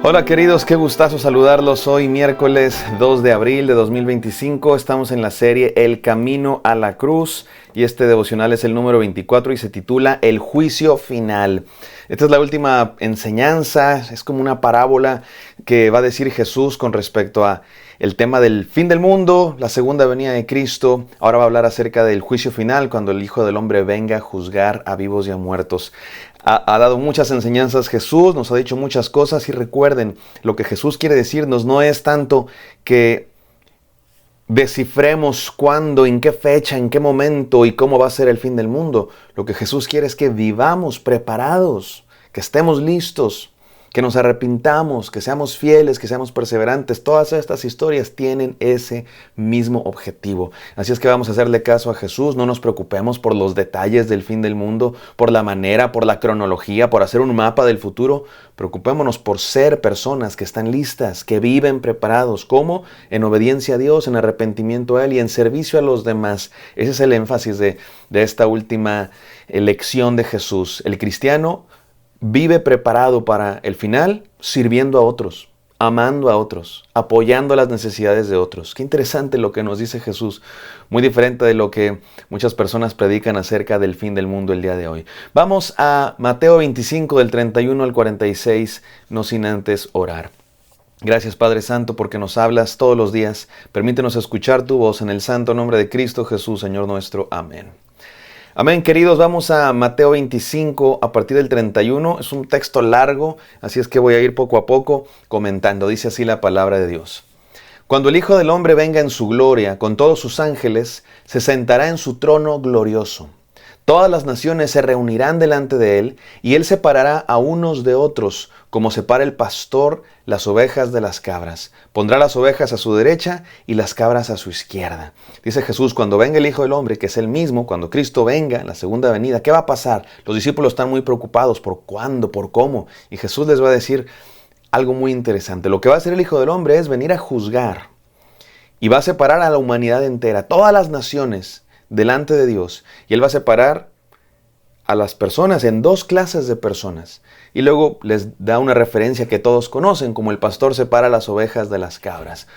Hola queridos, qué gustazo saludarlos. Hoy miércoles 2 de abril de 2025 estamos en la serie El Camino a la Cruz y este devocional es el número 24 y se titula El Juicio Final. Esta es la última enseñanza, es como una parábola que va a decir Jesús con respecto a el tema del fin del mundo, la segunda venida de Cristo. Ahora va a hablar acerca del juicio final, cuando el Hijo del Hombre venga a juzgar a vivos y a muertos. Ha dado muchas enseñanzas Jesús, nos ha dicho muchas cosas y recuerden, lo que Jesús quiere decirnos no es tanto que descifremos cuándo, en qué fecha, en qué momento y cómo va a ser el fin del mundo. Lo que Jesús quiere es que vivamos preparados, que estemos listos, que nos arrepintamos, que seamos fieles, que seamos perseverantes. Todas estas historias tienen ese mismo objetivo. Así es que vamos a hacerle caso a Jesús. No nos preocupemos por los detalles del fin del mundo, por la manera, por la cronología, por hacer un mapa del futuro. Preocupémonos por ser personas que están listas, que viven preparados. ¿Cómo? En obediencia a Dios, en arrepentimiento a Él y en servicio a los demás. Ese es el énfasis de esta última lección de Jesús. El cristiano vive preparado para el final, sirviendo a otros, amando a otros, apoyando las necesidades de otros. Qué interesante lo que nos dice Jesús, muy diferente de lo que muchas personas predican acerca del fin del mundo el día de hoy. Vamos a Mateo 25 del 31 al 46, no sin antes orar. Gracias Padre Santo porque nos hablas todos los días. Permítenos escuchar tu voz en el santo nombre de Cristo Jesús, Señor nuestro. Amén. Amén, queridos, vamos a Mateo 25 a partir del 31. Es un texto largo, así es que voy a ir poco a poco comentando. Dice así la palabra de Dios. Cuando el Hijo del Hombre venga en su gloria con todos sus ángeles, se sentará en su trono glorioso. Todas las naciones se reunirán delante de él, y él separará a unos de otros, como separa el pastor las ovejas de las cabras. Pondrá las ovejas a su derecha y las cabras a su izquierda. Dice Jesús, cuando venga el Hijo del Hombre, que es él mismo, cuando Cristo venga en la segunda venida, ¿qué va a pasar? Los discípulos están muy preocupados por cuándo, por cómo. Y Jesús les va a decir algo muy interesante. Lo que va a hacer el Hijo del Hombre es venir a juzgar. Y va a separar a la humanidad entera, todas las naciones, delante de Dios, y Él va a separar a las personas en dos clases de personas, y luego les da una referencia que todos conocen, como el pastor separa las ovejas de las cabras.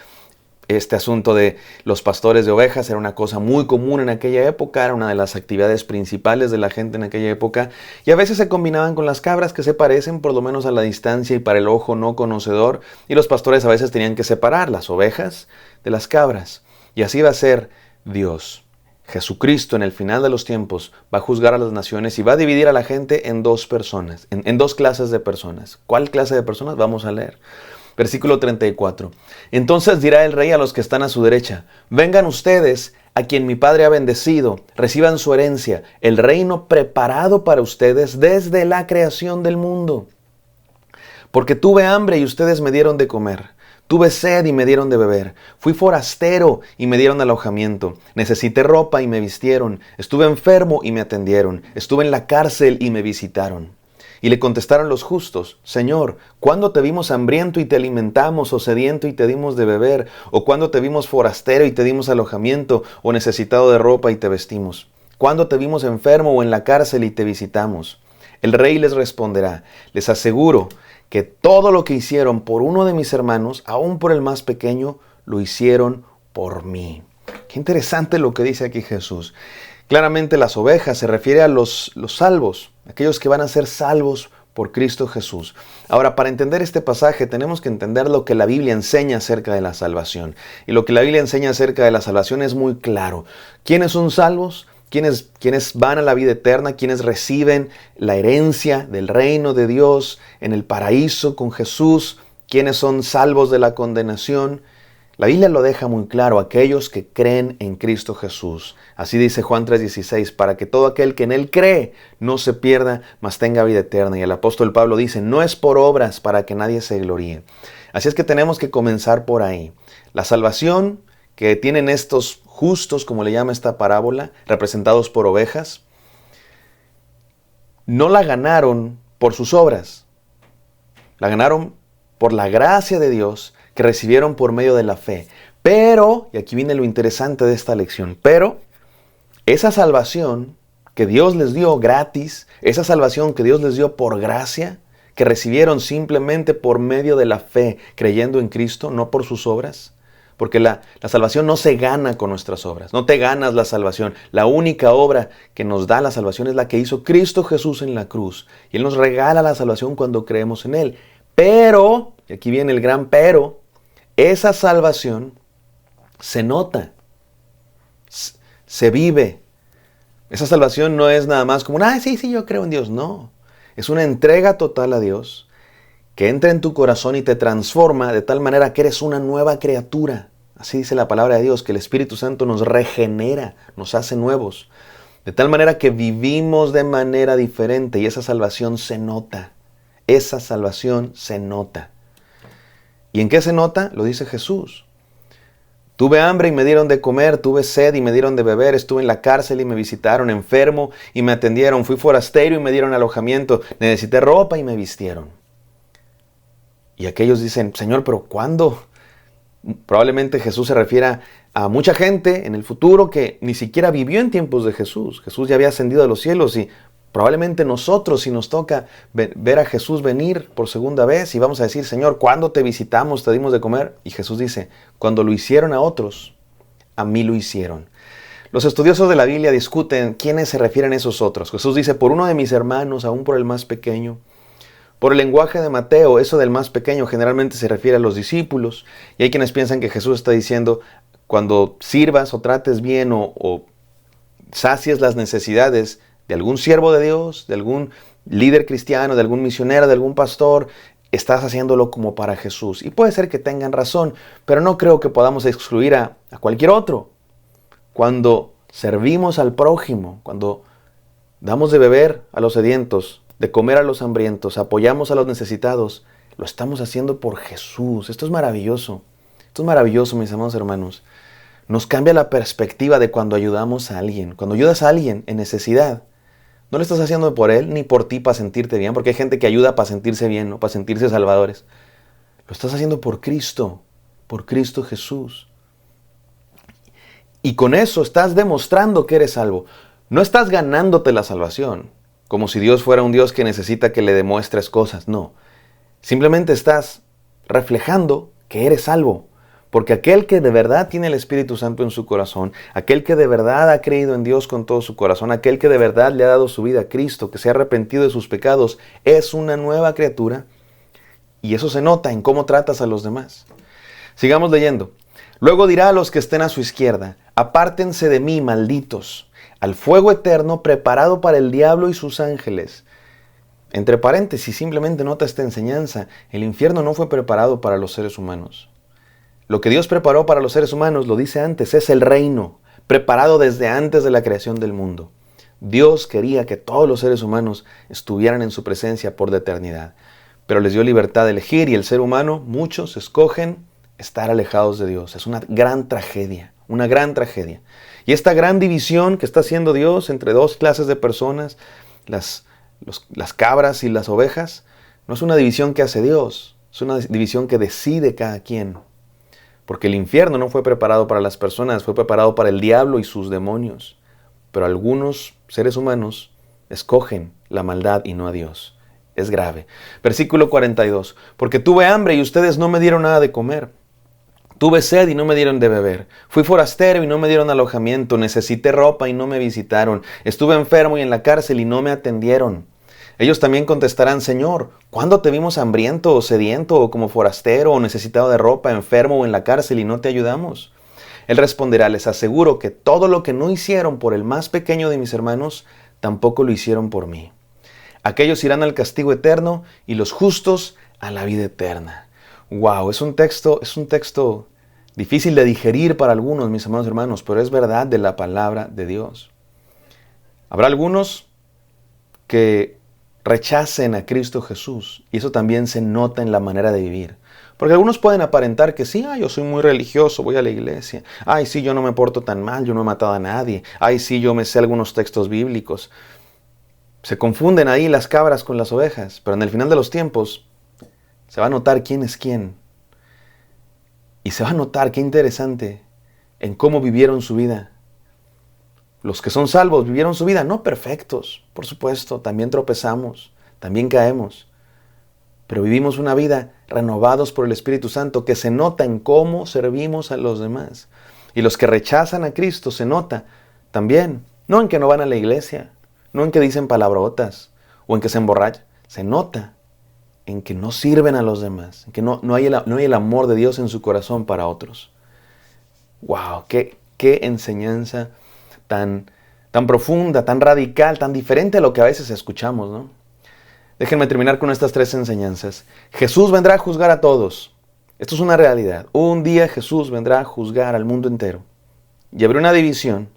Este asunto de los pastores de ovejas era una cosa muy común en aquella época, era una de las actividades principales de la gente en aquella época, y a veces se combinaban con las cabras, que se parecen por lo menos a la distancia y para el ojo no conocedor, y los pastores a veces tenían que separar las ovejas de las cabras, y así va a ser Dios. Jesucristo en el final de los tiempos va a juzgar a las naciones y va a dividir a la gente en dos personas, en dos clases de personas. ¿Cuál clase de personas? Vamos a leer. Versículo 34. Entonces dirá el rey a los que están a su derecha, vengan ustedes a quien mi Padre ha bendecido, reciban su herencia, el reino preparado para ustedes desde la creación del mundo. Porque tuve hambre y ustedes me dieron de comer. Tuve sed y me dieron de beber. Fui forastero y me dieron alojamiento. Necesité ropa y me vistieron. Estuve enfermo y me atendieron. Estuve en la cárcel y me visitaron. Y le contestaron los justos, Señor, ¿cuándo te vimos hambriento y te alimentamos, o sediento y te dimos de beber? ¿O cuándo te vimos forastero y te dimos alojamiento, o necesitado de ropa y te vestimos? ¿Cuándo te vimos enfermo o en la cárcel y te visitamos? El rey les responderá, les aseguro que todo lo que hicieron por uno de mis hermanos, aún por el más pequeño, lo hicieron por mí. Qué interesante lo que dice aquí Jesús. Claramente las ovejas se refiere a los salvos, aquellos que van a ser salvos por Cristo Jesús. Ahora, para entender este pasaje tenemos que entender lo que la Biblia enseña acerca de la salvación. Y lo que la Biblia enseña acerca de la salvación es muy claro. ¿Quiénes son salvos? Quienes van a la vida eterna, quienes reciben la herencia del reino de Dios en el paraíso con Jesús, quienes son salvos de la condenación. La Biblia lo deja muy claro, aquellos que creen en Cristo Jesús. Así dice Juan 3:16, para que todo aquel que en Él cree no se pierda, mas tenga vida eterna. Y el apóstol Pablo dice, no es por obras para que nadie se gloríe. Así es que tenemos que comenzar por ahí. La salvación que tienen estos justos, como le llama esta parábola, representados por ovejas, no la ganaron por sus obras. La ganaron por la gracia de Dios que recibieron por medio de la fe. Pero, y aquí viene lo interesante de esta lección, pero esa salvación que Dios les dio gratis, esa salvación que Dios les dio por gracia, que recibieron simplemente por medio de la fe, creyendo en Cristo, no por sus obras? Porque la salvación no se gana con nuestras obras. No te ganas la salvación. La única obra que nos da la salvación es la que hizo Cristo Jesús en la cruz. Y Él nos regala la salvación cuando creemos en Él. Pero, y aquí viene el gran pero, esa salvación se nota, se vive. Esa salvación no es nada más como, sí, yo creo en Dios. No, es una entrega total a Dios que entra en tu corazón y te transforma de tal manera que eres una nueva criatura. Así dice la palabra de Dios, que el Espíritu Santo nos regenera, nos hace nuevos. De tal manera que vivimos de manera diferente y esa salvación se nota. Esa salvación se nota. ¿Y en qué se nota? Lo dice Jesús. Tuve hambre y me dieron de comer, tuve sed y me dieron de beber, estuve en la cárcel y me visitaron, enfermo y me atendieron, fui forastero y me dieron alojamiento, necesité ropa y me vistieron. Y aquellos dicen, Señor, ¿pero cuándo? Probablemente Jesús se refiera a mucha gente en el futuro que ni siquiera vivió en tiempos de Jesús. Jesús ya había ascendido a los cielos y probablemente nosotros, si nos toca ver a Jesús venir por segunda vez y vamos a decir, Señor, ¿cuándo te visitamos, te dimos de comer? Y Jesús dice, cuando lo hicieron a otros, a mí lo hicieron. Los estudiosos de la Biblia discuten quiénes se refieren a esos otros. Jesús dice, por uno de mis hermanos, aún por el más pequeño. Por el lenguaje de Mateo, eso del más pequeño generalmente se refiere a los discípulos. Y hay quienes piensan que Jesús está diciendo, cuando sirvas o trates bien o sacies las necesidades de algún siervo de Dios, de algún líder cristiano, de algún misionero, de algún pastor, estás haciéndolo como para Jesús. Y puede ser que tengan razón, pero no creo que podamos excluir a cualquier otro. Cuando servimos al prójimo, cuando damos de beber a los sedientos, de comer a los hambrientos, apoyamos a los necesitados, lo estamos haciendo por Jesús. Esto es maravilloso. Esto es maravilloso, mis amados hermanos. Nos cambia la perspectiva de cuando ayudamos a alguien. Cuando ayudas a alguien en necesidad, no lo estás haciendo por él ni por ti para sentirte bien, porque hay gente que ayuda para sentirse bien, ¿no? Para sentirse salvadores. Lo estás haciendo por Cristo Jesús. Y con eso estás demostrando que eres salvo. No estás ganándote la salvación, como si Dios fuera un Dios que necesita que le demuestres cosas. No, simplemente estás reflejando que eres salvo. Porque aquel que de verdad tiene el Espíritu Santo en su corazón, aquel que de verdad ha creído en Dios con todo su corazón, aquel que de verdad le ha dado su vida a Cristo, que se ha arrepentido de sus pecados, es una nueva criatura. Y eso se nota en cómo tratas a los demás. Sigamos leyendo. Luego dirá a los que estén a su izquierda, apártense de mí, malditos, al fuego eterno preparado para el diablo y sus ángeles. Entre paréntesis, simplemente nota esta enseñanza. El infierno no fue preparado para los seres humanos. Lo que Dios preparó para los seres humanos, lo dice antes, es el reino, preparado desde antes de la creación del mundo. Dios quería que todos los seres humanos estuvieran en su presencia por la eternidad, pero les dio libertad de elegir y el ser humano, muchos escogen estar alejados de Dios. Es una gran tragedia, una gran tragedia. Y esta gran división que está haciendo Dios entre dos clases de personas, las cabras y las ovejas, no es una división que hace Dios, es una división que decide cada quien. Porque el infierno no fue preparado para las personas, fue preparado para el diablo y sus demonios. Pero algunos seres humanos escogen la maldad y no a Dios. Es grave. Versículo 42. Porque tuve hambre y ustedes no me dieron nada de comer. Tuve sed y no me dieron de beber. Fui forastero y no me dieron alojamiento. Necesité ropa y no me visitaron. Estuve enfermo y en la cárcel y no me atendieron. Ellos también contestarán, Señor, ¿cuándo te vimos hambriento o sediento o como forastero o necesitado de ropa, enfermo o en la cárcel y no te ayudamos? Él responderá, les aseguro que todo lo que no hicieron por el más pequeño de mis hermanos, tampoco lo hicieron por mí. Aquellos irán al castigo eterno y los justos a la vida eterna. Wow, es un texto difícil de digerir para algunos, mis amados hermanos, pero es verdad de la palabra de Dios. Habrá algunos que rechacen a Cristo Jesús y eso también se nota en la manera de vivir. Porque algunos pueden aparentar que sí, yo soy muy religioso, voy a la iglesia. Ay, sí, yo no me porto tan mal, yo no he matado a nadie. Ay, sí, yo me sé algunos textos bíblicos. Se confunden ahí las cabras con las ovejas, pero en el final de los tiempos se va a notar quién es quién. Y se va a notar, qué interesante, en cómo vivieron su vida. Los que son salvos vivieron su vida, no perfectos, por supuesto, también tropezamos, también caemos. pero vivimos una vida renovados por el Espíritu Santo que se nota en cómo servimos a los demás. Y los que rechazan a Cristo se nota también, no en que no van a la iglesia, no en que dicen palabrotas o en que se emborrachan, se nota en que no sirven a los demás, en que no hay el amor de Dios en su corazón para otros. ¡Wow! ¡Qué enseñanza tan profunda, tan radical, tan diferente a lo que a veces escuchamos, ¿no? Déjenme terminar con estas 3 enseñanzas. Jesús vendrá a juzgar a todos. Esto es una realidad. Un día Jesús vendrá a juzgar al mundo entero. Y habrá una división,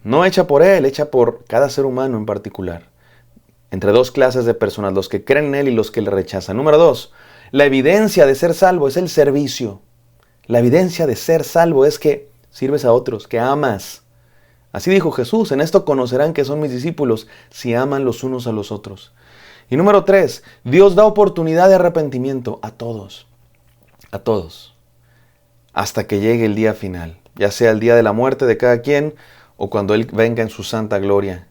no hecha por Él, hecha por cada ser humano en particular, entre 2 clases de personas, los que creen en Él y los que le rechazan. Número 2, la evidencia de ser salvo es el servicio. La evidencia de ser salvo es que sirves a otros, que amas. Así dijo Jesús, en esto conocerán que son mis discípulos, si aman los unos a los otros. Y número 3, Dios da oportunidad de arrepentimiento a todos, hasta que llegue el día final, ya sea el día de la muerte de cada quien o cuando Él venga en su santa gloria.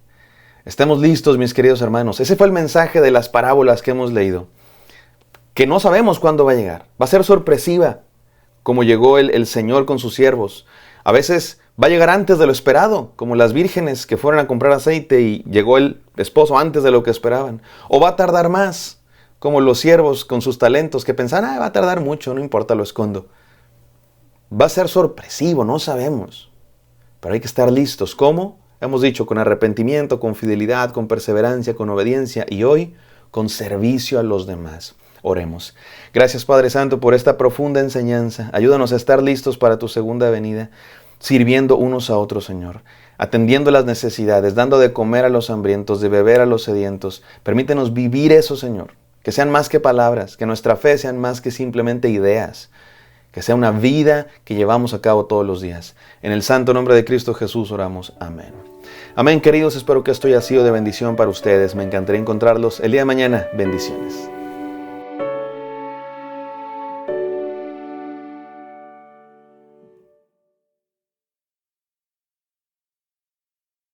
Estemos listos, mis queridos hermanos. Ese fue el mensaje de las parábolas que hemos leído, que no sabemos cuándo va a llegar. Va a ser sorpresiva, como llegó el Señor con sus siervos. A veces va a llegar antes de lo esperado, como las vírgenes que fueron a comprar aceite y llegó el esposo antes de lo que esperaban. O va a tardar más, como los siervos con sus talentos que pensaban, va a tardar mucho, no importa, lo escondo. Va a ser sorpresivo, no sabemos. Pero hay que estar listos. ¿Cómo? Hemos dicho, con arrepentimiento, con fidelidad, con perseverancia, con obediencia y hoy con servicio a los demás. Oremos. Gracias, Padre Santo, por esta profunda enseñanza. Ayúdanos a estar listos para tu segunda venida, sirviendo unos a otros, Señor, atendiendo las necesidades, dando de comer a los hambrientos, de beber a los sedientos. Permítenos vivir eso, Señor, que sean más que palabras, que nuestra fe sean más que simplemente ideas, que sea una vida que llevamos a cabo todos los días. En el santo nombre de Cristo Jesús oramos. Amén. Amén, queridos. Espero que esto haya sido de bendición para ustedes. Me encantaría encontrarlos el día de mañana. Bendiciones.